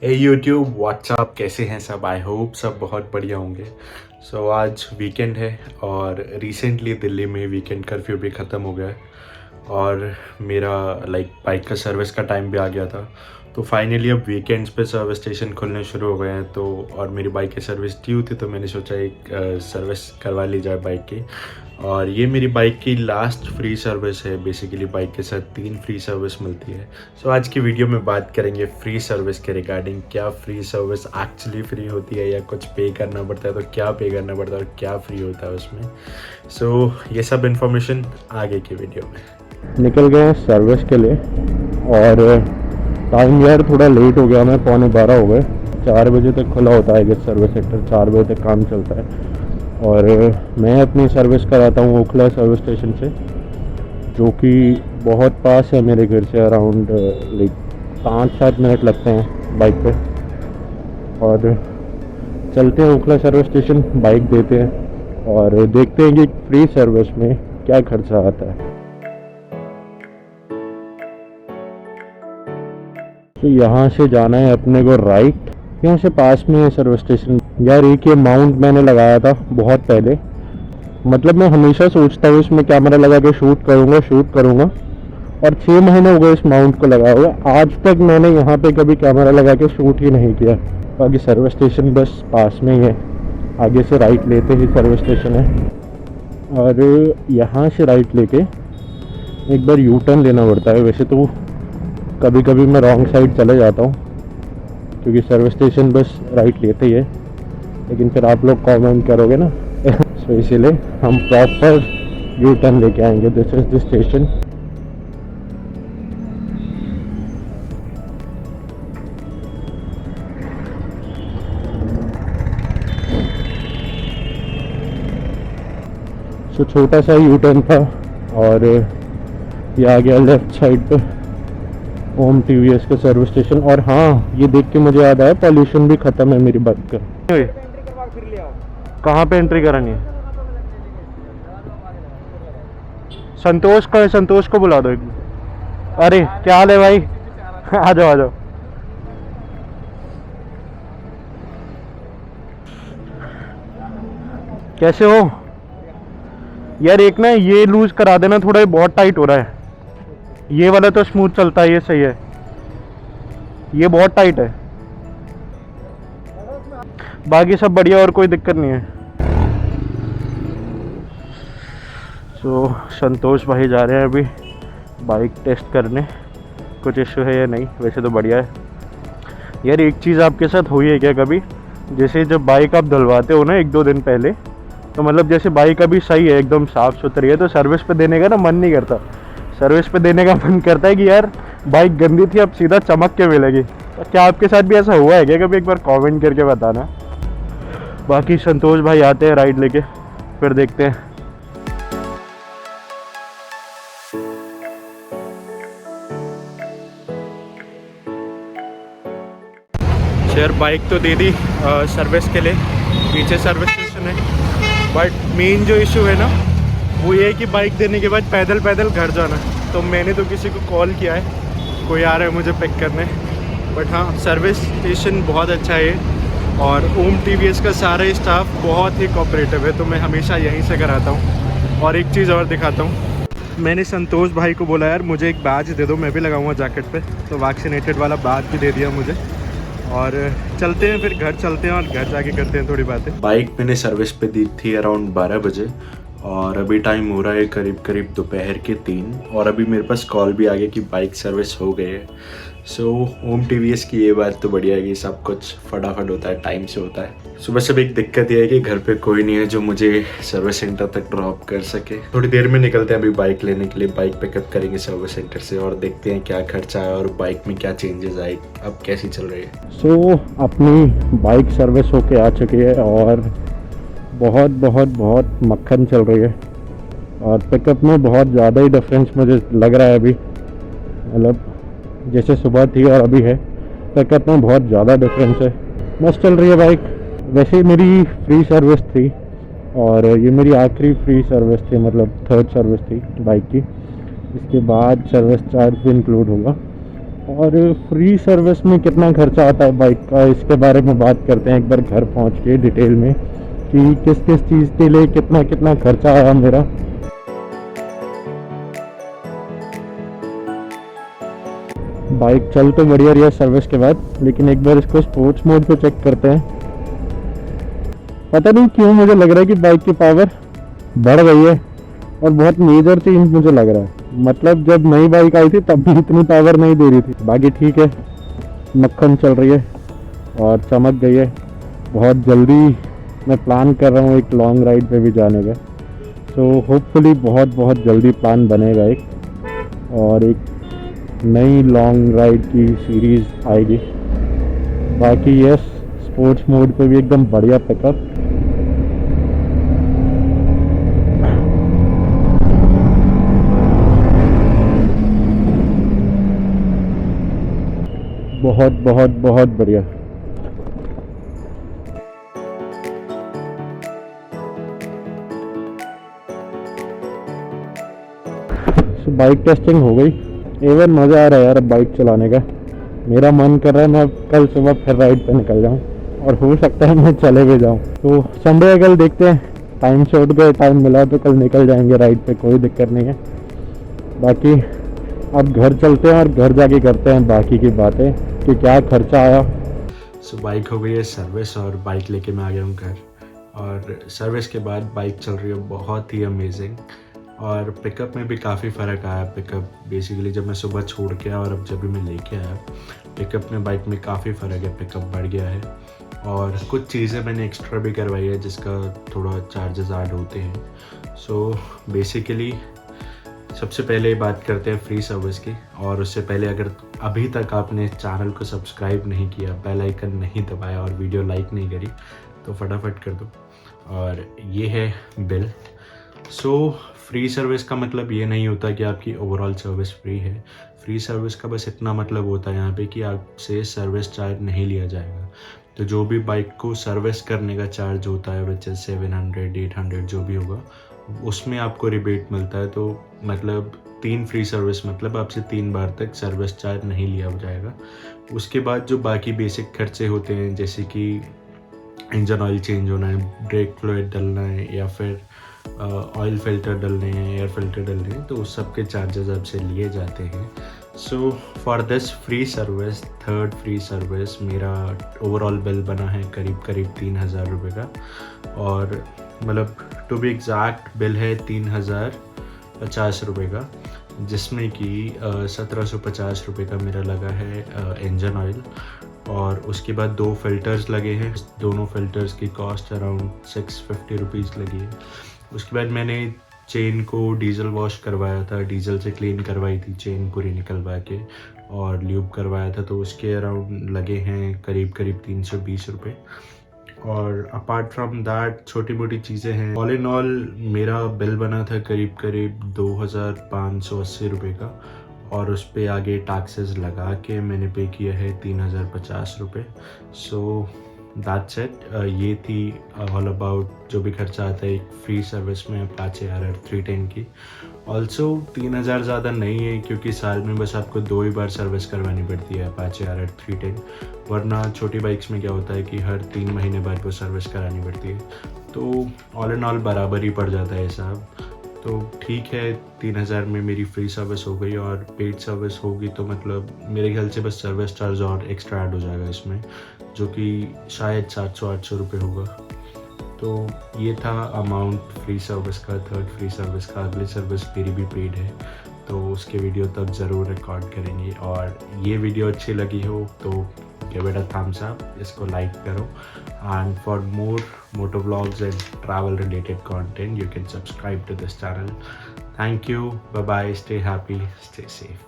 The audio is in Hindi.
ए यूट्यूब व्हाट्सअप, कैसे हैं सब? आई होप सब बहुत बढ़िया होंगे। आज वीकेंड है और रिसेंटली दिल्ली में वीकेंड कर्फ्यू भी ख़त्म हो गया है और मेरा बाइक का सर्विस का टाइम भी आ गया था। तो फाइनली अब वीकेंड्स पे सर्विस स्टेशन खुलने शुरू हो गए हैं। और मेरी बाइक की सर्विस ड्यू थी, तो मैंने सोचा एक सर्विस करवा ली जाए बाइक की। और ये मेरी बाइक की लास्ट फ्री सर्विस है। बेसिकली बाइक के साथ 3 फ्री सर्विस मिलती है। आज की वीडियो में बात करेंगे फ्री सर्विस के रिगार्डिंग। क्या फ्री सर्विस एक्चुअली फ्री होती है या कुछ पे करना पड़ता है? तो क्या पे करना पड़ता है और क्या फ्री होता है उसमें। ये सब इन्फॉर्मेशन आगे की वीडियो में। निकल गए सर्विस के लिए और टाइम यार थोड़ा लेट हो गया, मैं 11:15 हो गए। 4 बजे तक खुला होता है ये सर्विस सेंटर, 4 बजे तक काम चलता है। और मैं अपनी सर्विस कराता हूँ ओखला सर्विस स्टेशन से, जो कि बहुत पास है मेरे घर से। अराउंड 5-7 मिनट लगते हैं बाइक पे। और चलते हैं ओखला सर्विस स्टेशन, बाइक देते हैं और देखते हैं कि फ्री सर्विस में क्या खर्चा आता है। तो यहाँ से जाना है अपने को राइट। यहाँ से पास में है सर्विस स्टेशन। यार एक ये माउंट मैंने लगाया था बहुत पहले, मतलब मैं हमेशा सोचता हूँ इसमें कैमरा लगा के शूट करूँगा और 6 महीने हो गए इस माउंट को लगाया हुआ। आज तक मैंने यहाँ पे कभी कैमरा लगा के शूट ही नहीं किया। बाकी सर्विस स्टेशन बस पास में ही है, आगे से राइट लेते ही सर्विस स्टेशन है। और यहाँ से राइट लेके एक बार यू टर्न लेना पड़ता है। वैसे तो कभी कभी मैं रॉन्ग साइड चले जाता हूँ, क्योंकि सर्विस स्टेशन बस राइट लेते ही है, लेकिन फिर आप लोग कमेंट करोगे ना सो इसीलिए हम प्रॉपर यू टर्न लेके आएंगे। This is the station. So छोटा सा यू टर्न था और ये आ गया लेफ्ट साइड पे ओम टीवीएस का सर्विस स्टेशन। और हाँ, ये देख के मुझे याद आया, पॉल्यूशन भी खत्म है मेरी बाइक का। कहाँ पे एंट्री करानी है? संतोष का है, संतोष को बुला दो एक। अरे क्या हाल है भाई? आ जाओ आ जाओ। कैसे हो यार? एक ना ये लूज करा देना थोड़ा, ये बहुत टाइट हो रहा है। ये वाला तो स्मूथ चलता है, ये सही है। ये बहुत टाइट है, बाकी सब बढ़िया, और कोई दिक्कत नहीं है। संतोष भाई जा रहे हैं अभी बाइक टेस्ट करने, कुछ इशू है या नहीं। वैसे तो बढ़िया है। यार एक चीज़ आपके साथ हुई है क्या कभी? जैसे जब बाइक आप धुलवाते हो ना 1-2 दिन पहले, तो मतलब जैसे बाइक अभी सही है, एकदम साफ़ सुथरी है, तो सर्विस पे देने का ना मन नहीं करता। सर्विस पे देने का मन करता है कि यार बाइक गंदी थी, अब सीधा चमक के मिलेगी। तो क्या आपके साथ भी ऐसा हुआ है क्या कभी? एक बार कमेंट करके बताना। बाकी संतोष भाई आते हैं राइड लेके, फिर देखते हैं। यार बाइक तो दे दी सर्विस के लिए, पीछे सर्विस स्टेशन है। बट मेन जो इशू है ना, वो ये है कि बाइक देने के बाद पैदल पैदल घर जाना। तो मैंने तो किसी को कॉल किया है, कोई आ रहा है मुझे पिक करने। बट हाँ, सर्विस स्टेशन बहुत अच्छा है और ओम टीवीएस का सारा स्टाफ बहुत ही कोऑपरेटिव है, तो मैं हमेशा यहीं से कराता हूँ। और एक चीज़ और दिखाता हूँ, मैंने संतोष भाई को बोला यार मुझे एक बैज दे दो, मैं भी लगाऊंगा जैकेट पे। तो वैक्सीनेटेड वाला बैज भी दे दिया मुझे। और चलते हैं, फिर घर चलते हैं और घर जाके करते हैं थोड़ी बातें। बाइक मैंने सर्विस पे दी थी अराउंड 12 बजे और अभी टाइम हो रहा है करीब करीब दोपहर के 3। और अभी मेरे पास कॉल भी आ गया कि बाइक सर्विस हो गई है। ओम टीवीएस की ये बात तो बढ़िया है कि सब कुछ फटाफट होता है, टाइम से होता है। सुबह सब एक दिक्कत ये है कि घर पे कोई नहीं है जो मुझे सर्विस सेंटर तक ड्रॉप कर सके। थोड़ी देर में निकलते हैं अभी बाइक लेने के लिए, बाइक पिकअप करेंगे सर्विस सेंटर से और देखते हैं क्या खर्चा है और बाइक में क्या चेंजेस आए, अब कैसी चल रही है। अपनी बाइक सर्विस होके आ चुकी है और बहुत बहुत बहुत मक्खन चल रही है। और पिकअप में बहुत ज़्यादा ही डिफरेंस मुझे लग रहा है अभी, मतलब जैसे सुबह थी और अभी है, पिकअप में बहुत ज़्यादा डिफरेंस है। मस्त चल रही है बाइक। वैसे मेरी फ्री सर्विस थी और ये मेरी आखिरी फ्री सर्विस थी, मतलब 3rd सर्विस थी बाइक की। इसके बाद सर्विस चार्ज भी इंक्लूड होगा। और फ्री सर्विस में कितना खर्चा आता है बाइक का, इसके बारे में बात करते हैं एक बार घर पहुंच के डिटेल में कि किस किस चीज़ के लिए कितना कितना खर्चा आया मेरा। बाइक चल तो बढ़िया रही है सर्विस के बाद, लेकिन एक बार इसको स्पोर्ट्स मोड पे चेक करते हैं। पता नहीं क्यों मुझे लग रहा है कि बाइक की पावर बढ़ गई है और बहुत मेजर चेंज मुझे लग रहा है। मतलब जब नई बाइक आई थी तब भी इतनी पावर नहीं दे रही थी। बाकी ठीक है, मक्खन चल रही है और चमक गई है। बहुत जल्दी मैं प्लान कर रहा हूँ एक लॉन्ग राइड पे भी जाने का। सो होपफुली बहुत बहुत जल्दी प्लान बनेगा एक, और एक नई लॉन्ग राइड की सीरीज़ आएगी। बाकी यस, स्पोर्ट्स मोड पे भी एकदम बढ़िया पिकअप। बहुत बहुत बहुत बढ़िया। बाइक टेस्टिंग हो गई, एवन मज़ा आ रहा है यार अब बाइक चलाने का। मेरा मन कर रहा है मैं अब कल सुबह फिर राइड पे निकल जाऊं, और हो सकता है मैं चले भी जाऊं। तो संडे है कल, देखते हैं टाइम से उठ गए, टाइम मिला तो कल निकल जाएंगे राइड पे, कोई दिक्कत नहीं है। बाकी अब घर चलते हैं और घर जाके करते हैं बाकी की बातें कि क्या खर्चा आया। सो बाइक हो गई है सर्विस और बाइक लेके मैं आ गया हूँ घर, और सर्विस के बाद बाइक चल रही है बहुत ही अमेजिंग, और पिकअप में भी काफ़ी फ़र्क आया। पिकअप बेसिकली जब मैं सुबह छोड़ के आया और अब जब भी मैं लेके आया, पिकअप में बाइक में काफ़ी फ़र्क है, पिकअप बढ़ गया है। और कुछ चीज़ें मैंने एक्स्ट्रा भी करवाई है जिसका थोड़ा चार्जेस ऐड होते हैं। सो बेसिकली सबसे पहले बात करते हैं फ्री सर्विस की, और उससे पहले अगर अभी तक आपने चैनल को सब्सक्राइब नहीं किया, बेल आइकन नहीं दबाया और वीडियो लाइक नहीं करी तो फटाफट कर दो। और ये है बिल। सो फ्री सर्विस का मतलब ये नहीं होता कि आपकी ओवरऑल सर्विस फ्री है। फ्री सर्विस का बस इतना मतलब होता है यहाँ पे कि आपसे सर्विस चार्ज नहीं लिया जाएगा। तो जो भी बाइक को सर्विस करने का चार्ज होता है, विच इज़ 700 800 जो भी होगा, उसमें आपको रिबेट मिलता है। तो मतलब 3 फ्री सर्विस मतलब आपसे 3 बार तक सर्विस चार्ज नहीं लिया जाएगा। उसके बाद जो बाकी बेसिक खर्चे होते हैं, जैसे कि इंजन ऑयल चेंज होना है, ब्रेक फ्लूइड डलना है, या फिर ऑयल फिल्टर डलने हैं, एयर फिल्टर डलने हैं, तो उस सब के चार्जेस आपसे लिए जाते हैं। So for this free service, third free service, मेरा ओवरऑल बिल बना है करीब करीब 3000 रुपये का। और मतलब टू बी एग्जैक्ट बिल है 3050 रुपये का, जिसमें कि 1750 रुपये का मेरा लगा है इंजन ऑयल, और उसके बाद 2 फ़िल्टर्स लगे हैं। दोनों फ़िल्टर्स की कॉस्ट अराउंड 650 रुपीज़ लगी है। उसके बाद मैंने चेन को डीजल वॉश करवाया था, डीजल से क्लीन करवाई थी चेन पूरी निकलवा के, और ल्यूब करवाया था, तो उसके अराउंड लगे हैं करीब करीब 320 रुपये। और अपार्ट फ्रॉम दैट छोटी मोटी चीज़ें हैं। ऑल इन ऑल मेरा बिल बना था करीब करीब 2580 रुपये का, और उस पर आगे टैक्सेस लगा के मैंने पे किया है 3050 रुपये। So that's it. ये थी ऑल अबाउट जो भी खर्चा आता है एक फ्री सर्विस में अपाचे RR 310 की। ऑल्सो 3000 ज़्यादा नहीं है, क्योंकि साल में बस आपको 2 ही बार सर्विस करवानी पड़ती है अपाचे RR 310, वरना छोटी बाइक्स में क्या होता है कि हर 3 महीने बाद वो सर्विस करानी पड़ती है। तो ऑल इन ऑल बराबर ही पड़ जाता है साहब। तो ठीक है, 3000 में मेरी फ्री सर्विस हो गई, और पेड सर्विस होगी तो मतलब मेरे ख्याल से बस सर्विस चार्ज और एक्स्ट्रा ऐड हो जाएगा इसमें, जो कि शायद 700-800 रुपये होगा। तो ये था अमाउंट फ्री सर्विस का, थर्ड फ्री सर्विस का। अगली सर्विस मेरी भी पेड है, तो उसके वीडियो तब ज़रूर रिकॉर्ड करेंगे। और ये वीडियो अच्छी लगी हो तो give it a thumbs up, इसको लाइक करो। And for more moto vlogs and travel related content you can subscribe to this channel. Thank you, bye bye, stay happy, stay safe.